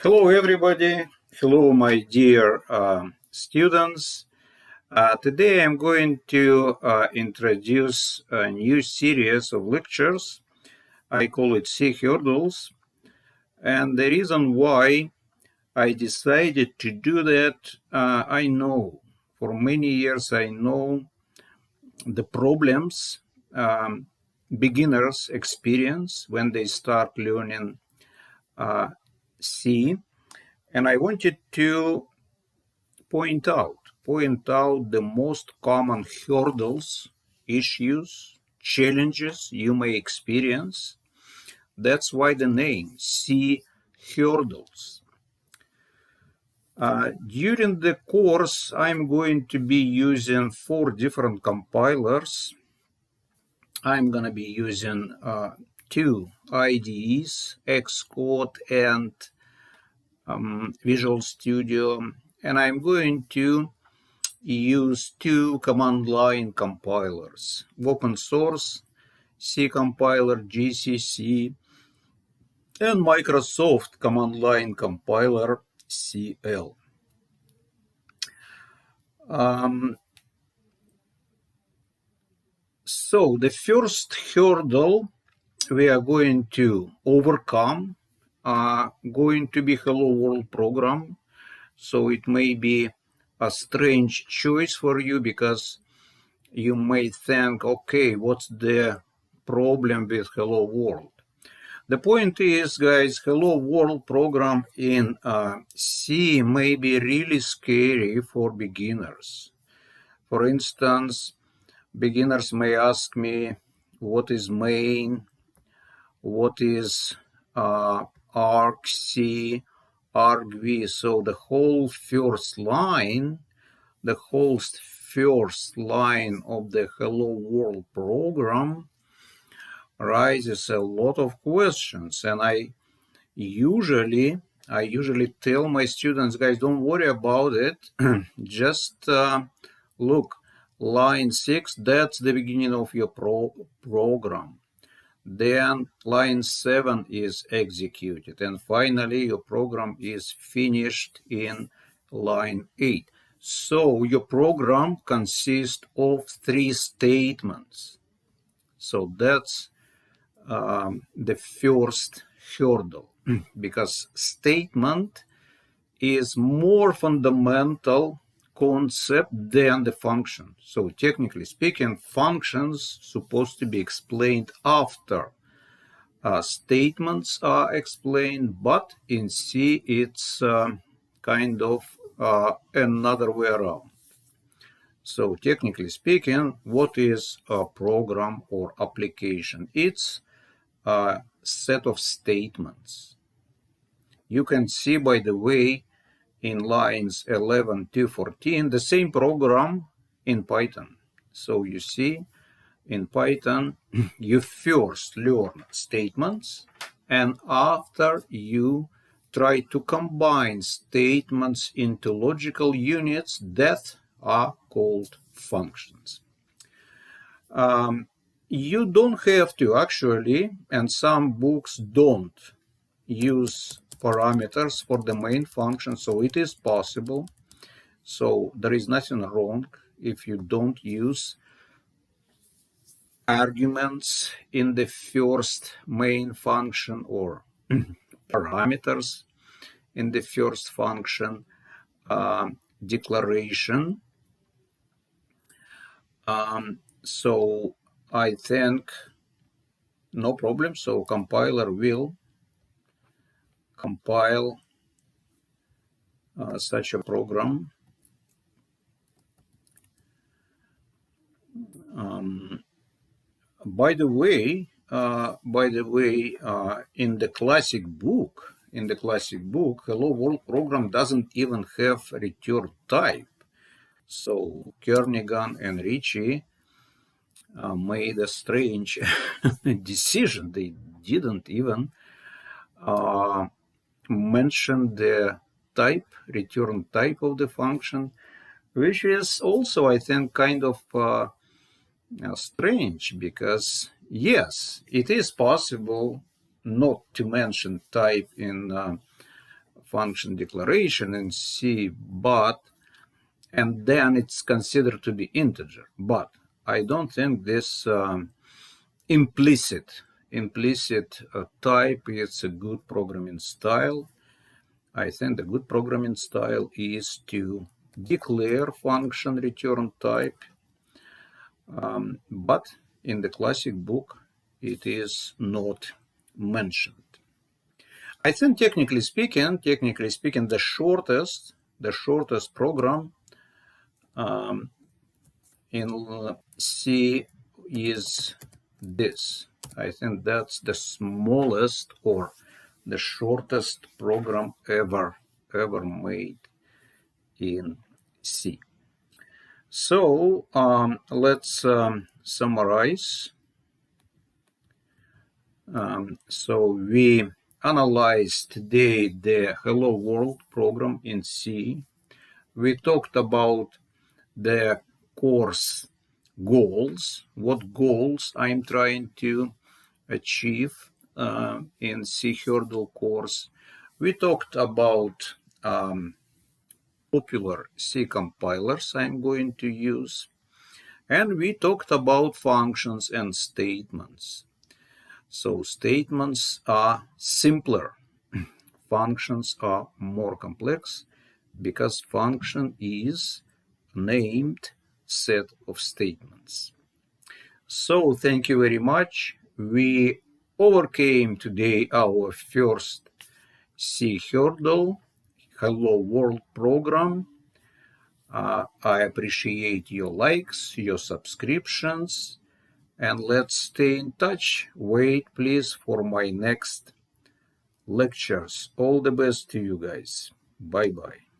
Hello, everybody. Hello, my dear students. Today I'm going to introduce a new series of lectures. I call it C Hurdles. And the reason why I decided to do that, I know for many years I know the problems beginners experience when they start learning C. And I wanted to point out the most common hurdles, issues, challenges you may experience. That's why the name C Hurdles. During the course, I'm going to be using 4 different compilers. I'm going to be using 2 IDEs, Xcode and Visual Studio, and I'm going to use 2 command line compilers, open source C compiler GCC and Microsoft command line compiler CL. So the first hurdle we are going to overcome going to be Hello World program. So it may be a strange choice for you because you may think, okay, what's the problem with Hello World? The point is, guys, Hello World program in C may be really scary for beginners. For instance, beginners may ask me, what is main? What is argc, argv? So the whole first line of the Hello World program raises a lot of questions, and I usually tell my students, guys, don't worry about it. Just look, line 6, that's the beginning of your program. Then line 7 is executed, and finally your program is finished in line 8. So your program consists of 3 statements. So that's the first hurdle, because statement is more fundamental concept than the function. So technically speaking, functions supposed to be explained after statements are explained, but in C it's kind of another way around. So technically speaking, what is a program or application? It's a set of statements. You can see, by the way, in lines 11 to 14, the same program in Python. So you see, in Python, you first learn statements, and after you try to combine statements into logical units that are called functions. You don't have to actually, and some books don't use parameters for the main function, so it is possible. So there is nothing wrong if you don't use arguments in the first main function or parameters in the first function, declaration. So I think no problem. So compiler will compile such a program. By the way, in the classic book, Hello World program doesn't even have return type. So Kernighan and Ritchie made a strange decision. They didn't even mention the type, return type of the function, which is also, I think, kind of strange, because yes, it is possible not to mention type in function declaration in C, and then it's considered to be integer. But I don't think this implicit type is a good programming style. I think the good programming style is to declare function return type, but in the classic book it is not mentioned. I think technically speaking, the shortest program in C is this. I think that's the smallest or the shortest program ever made in C. So let's summarize. So we analyzed today the Hello World program in C. We talked about the course goals, what goals I'm trying to achieve in C Hurdle course. We talked about popular C compilers I'm going to use, and we talked about functions and statements. So statements are simpler, functions are more complex, because function is named set of statements. So thank you very much. We overcame today our first C Hurdle Hello World program. I appreciate your likes, your subscriptions, and let's stay in touch. Wait please for my next lectures. All the best to you guys. Bye bye.